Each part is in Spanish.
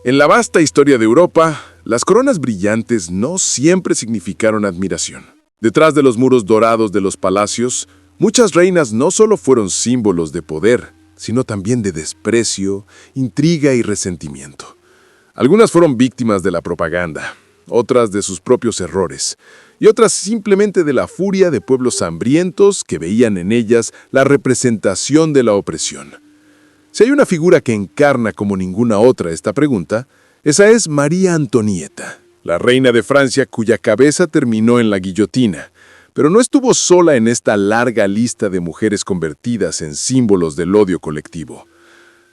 En la vasta historia de Europa, las coronas brillantes no siempre significaron admiración. Detrás de los muros dorados de los palacios, muchas reinas no solo fueron símbolos de poder, sino también de desprecio, intriga y resentimiento. Algunas fueron víctimas de la propaganda, otras de sus propios errores, y otras simplemente de la furia de pueblos hambrientos que veían en ellas la representación de la opresión. Si hay una figura que encarna como ninguna otra esta pregunta, esa es María Antonieta, la reina de Francia cuya cabeza terminó en la guillotina, pero no estuvo sola en esta larga lista de mujeres convertidas en símbolos del odio colectivo.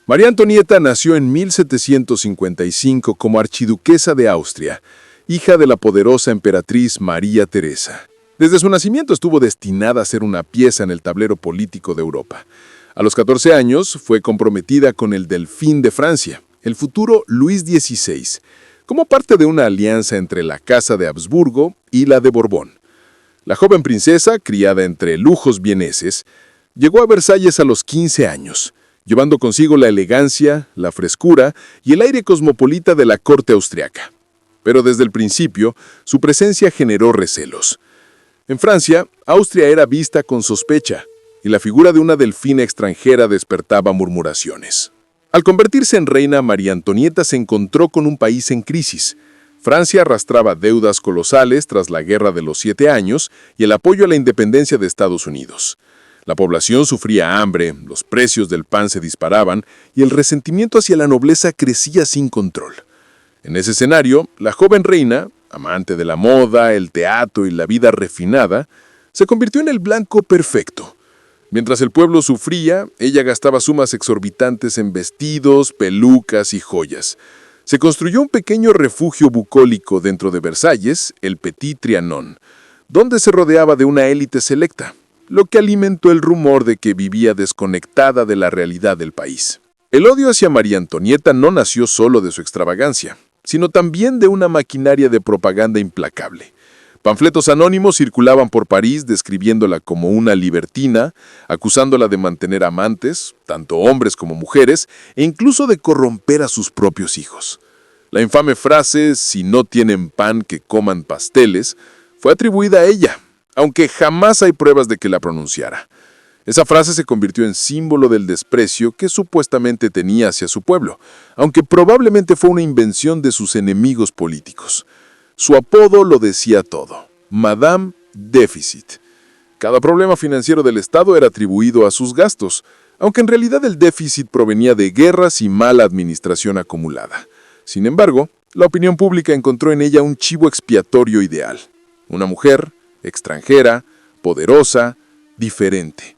María Antonieta nació en 1755 como archiduquesa de Austria, hija de la poderosa emperatriz María Teresa. Desde su nacimiento estuvo destinada a ser una pieza en el tablero político de Europa. A los 14 años fue comprometida con el Delfín de Francia, el futuro Luis XVI, como parte de una alianza entre la Casa de Habsburgo y la de Borbón. La joven princesa, criada entre lujos vieneses, llegó a Versalles a los 15 años, llevando consigo la elegancia, la frescura y el aire cosmopolita de la corte austriaca. Pero desde el principio, su presencia generó recelos. En Francia, Austria era vista con sospecha, y la figura de una delfina extranjera despertaba murmuraciones. Al convertirse en reina, María Antonieta se encontró con un país en crisis. Francia arrastraba deudas colosales tras la Guerra de los 7 años y el apoyo a la independencia de Estados Unidos. La población sufría hambre, los precios del pan se disparaban y el resentimiento hacia la nobleza crecía sin control. En ese escenario, la joven reina, amante de la moda, el teatro y la vida refinada, se convirtió en el blanco perfecto. Mientras el pueblo sufría, ella gastaba sumas exorbitantes en vestidos, pelucas y joyas. Se construyó un pequeño refugio bucólico dentro de Versalles, el Petit Trianon, donde se rodeaba de una élite selecta, lo que alimentó el rumor de que vivía desconectada de la realidad del país. El odio hacia María Antonieta no nació solo de su extravagancia, sino también de una maquinaria de propaganda implacable. Panfletos anónimos circulaban por París describiéndola como una libertina, acusándola de mantener amantes, tanto hombres como mujeres, e incluso de corromper a sus propios hijos. La infame frase «si no tienen pan, que coman pasteles» fue atribuida a ella, aunque jamás hay pruebas de que la pronunciara. Esa frase se convirtió en símbolo del desprecio que supuestamente tenía hacia su pueblo, aunque probablemente fue una invención de sus enemigos políticos. Su apodo lo decía todo, Madame Déficit. Cada problema financiero del Estado era atribuido a sus gastos, aunque en realidad el déficit provenía de guerras y mala administración acumulada. Sin embargo, la opinión pública encontró en ella un chivo expiatorio ideal. Una mujer, extranjera, poderosa, diferente.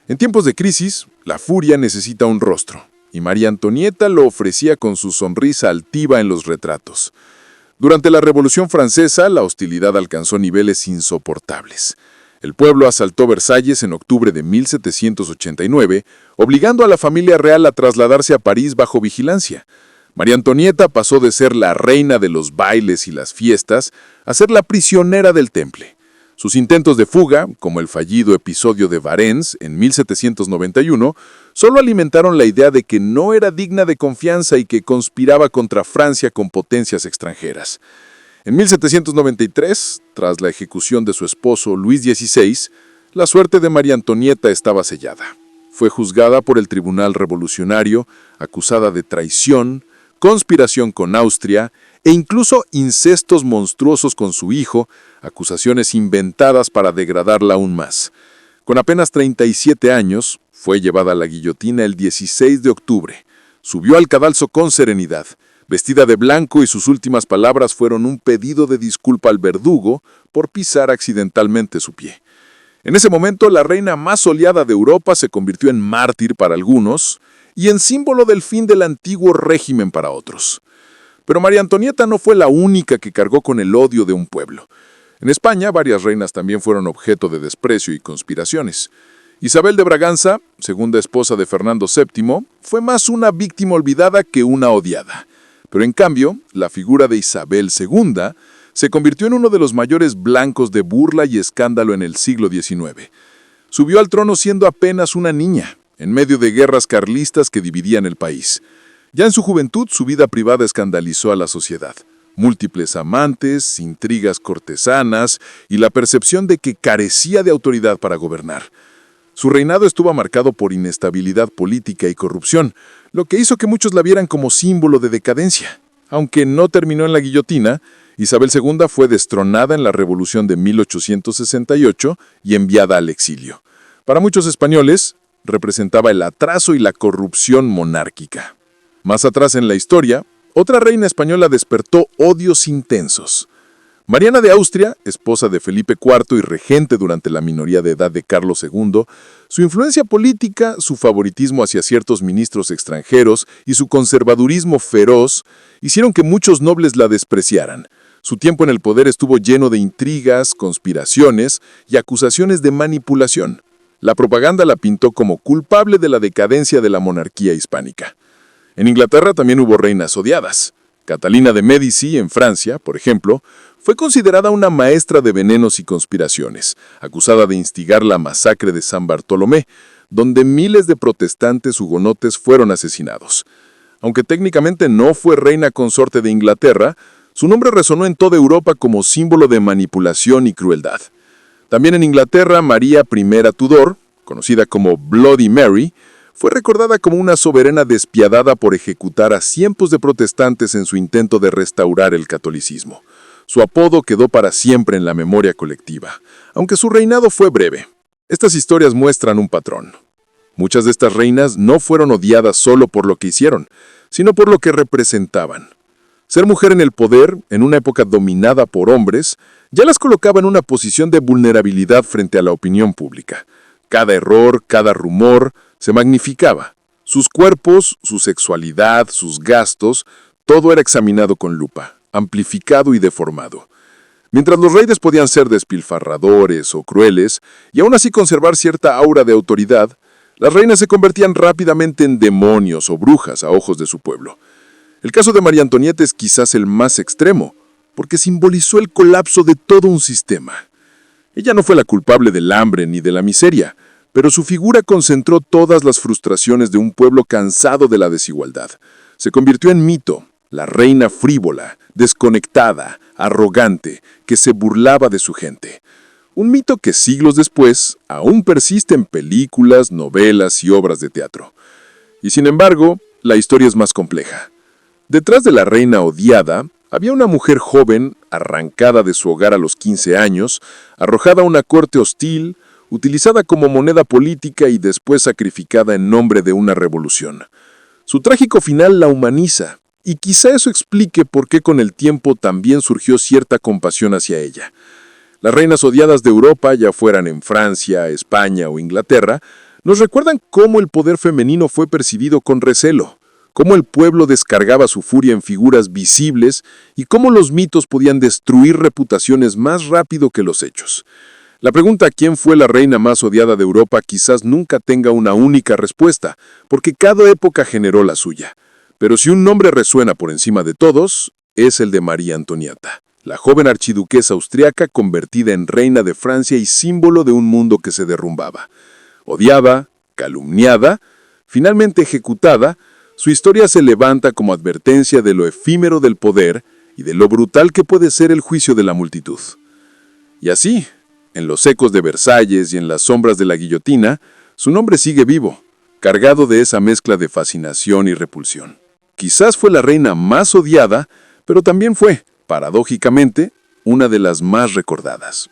En tiempos de crisis, la furia necesita un rostro, y María Antonieta lo ofrecía con su sonrisa altiva en los retratos. Durante la Revolución Francesa, la hostilidad alcanzó niveles insoportables. El pueblo asaltó Versalles en octubre de 1789, obligando a la familia real a trasladarse a París bajo vigilancia. María Antonieta pasó de ser la reina de los bailes y las fiestas a ser la prisionera del Temple. Sus intentos de fuga, como el fallido episodio de Varennes en 1791, solo alimentaron la idea de que no era digna de confianza y que conspiraba contra Francia con potencias extranjeras. En 1793, tras la ejecución de su esposo Luis XVI, la suerte de María Antonieta estaba sellada. Fue juzgada por el Tribunal Revolucionario, acusada de traición, conspiración con Austria e incluso incestos monstruosos con su hijo, acusaciones inventadas para degradarla aún más. Con apenas 37 años, fue llevada a la guillotina el 16 de octubre. Subió al cadalso con serenidad, vestida de blanco, y sus últimas palabras fueron un pedido de disculpa al verdugo por pisar accidentalmente su pie. En ese momento, la reina más odiada de Europa se convirtió en mártir para algunos y en símbolo del fin del antiguo régimen para otros. Pero María Antonieta no fue la única que cargó con el odio de un pueblo. En España, varias reinas también fueron objeto de desprecio y conspiraciones. Isabel de Braganza, segunda esposa de Fernando VII, fue más una víctima olvidada que una odiada. Pero en cambio, la figura de Isabel II se convirtió en uno de los mayores blancos de burla y escándalo en el siglo XIX. Subió al trono siendo apenas una niña, en medio de guerras carlistas que dividían el país. Ya en su juventud, su vida privada escandalizó a la sociedad. Múltiples amantes, intrigas cortesanas y la percepción de que carecía de autoridad para gobernar. Su reinado estuvo marcado por inestabilidad política y corrupción, lo que hizo que muchos la vieran como símbolo de decadencia. Aunque no terminó en la guillotina, Isabel II fue destronada en la Revolución de 1868 y enviada al exilio. Para muchos españoles, representaba el atraso y la corrupción monárquica. Más atrás en la historia, otra reina española despertó odios intensos. Mariana de Austria, esposa de Felipe IV y regente durante la minoría de edad de Carlos II, su influencia política, su favoritismo hacia ciertos ministros extranjeros y su conservadurismo feroz hicieron que muchos nobles la despreciaran. Su tiempo en el poder estuvo lleno de intrigas, conspiraciones y acusaciones de manipulación. La propaganda la pintó como culpable de la decadencia de la monarquía hispánica. En Inglaterra también hubo reinas odiadas. Catalina de Médici, en Francia, por ejemplo, fue considerada una maestra de venenos y conspiraciones, acusada de instigar la masacre de San Bartolomé, donde miles de protestantes hugonotes fueron asesinados. Aunque técnicamente no fue reina consorte de Inglaterra, su nombre resonó en toda Europa como símbolo de manipulación y crueldad. También en Inglaterra, María I Tudor, conocida como Bloody Mary, fue recordada como una soberana despiadada por ejecutar a cientos de protestantes en su intento de restaurar el catolicismo. Su apodo quedó para siempre en la memoria colectiva, aunque su reinado fue breve. Estas historias muestran un patrón. Muchas de estas reinas no fueron odiadas solo por lo que hicieron, sino por lo que representaban. Ser mujer en el poder, en una época dominada por hombres, ya las colocaba en una posición de vulnerabilidad frente a la opinión pública. Cada error, cada rumor, se magnificaba. Sus cuerpos, su sexualidad, sus gastos, todo era examinado con lupa, amplificado y deformado. Mientras los reyes podían ser despilfarradores o crueles, y aún así conservar cierta aura de autoridad, las reinas se convertían rápidamente en demonios o brujas a ojos de su pueblo. El caso de María Antonieta es quizás el más extremo, porque simbolizó el colapso de todo un sistema. Ella no fue la culpable del hambre ni de la miseria, pero su figura concentró todas las frustraciones de un pueblo cansado de la desigualdad. Se convirtió en mito, la reina frívola, desconectada, arrogante, que se burlaba de su gente. Un mito que siglos después aún persiste en películas, novelas y obras de teatro. Y sin embargo, la historia es más compleja. Detrás de la reina odiada, había una mujer joven, arrancada de su hogar a los 15 años, arrojada a una corte hostil, utilizada como moneda política y después sacrificada en nombre de una revolución. Su trágico final la humaniza, y quizá eso explique por qué con el tiempo también surgió cierta compasión hacia ella. Las reinas odiadas de Europa, ya fueran en Francia, España o Inglaterra, nos recuerdan cómo el poder femenino fue percibido con recelo, cómo el pueblo descargaba su furia en figuras visibles y cómo los mitos podían destruir reputaciones más rápido que los hechos. La pregunta ¿quién fue la reina más odiada de Europa? Quizás nunca tenga una única respuesta, porque cada época generó la suya. Pero si un nombre resuena por encima de todos, es el de María Antonieta, la joven archiduquesa austriaca convertida en reina de Francia y símbolo de un mundo que se derrumbaba. Odiada, calumniada, finalmente ejecutada, su historia se levanta como advertencia de lo efímero del poder y de lo brutal que puede ser el juicio de la multitud. Y así, en los ecos de Versalles y en las sombras de la guillotina, su nombre sigue vivo, cargado de esa mezcla de fascinación y repulsión. Quizás fue la reina más odiada, pero también fue, paradójicamente, una de las más recordadas.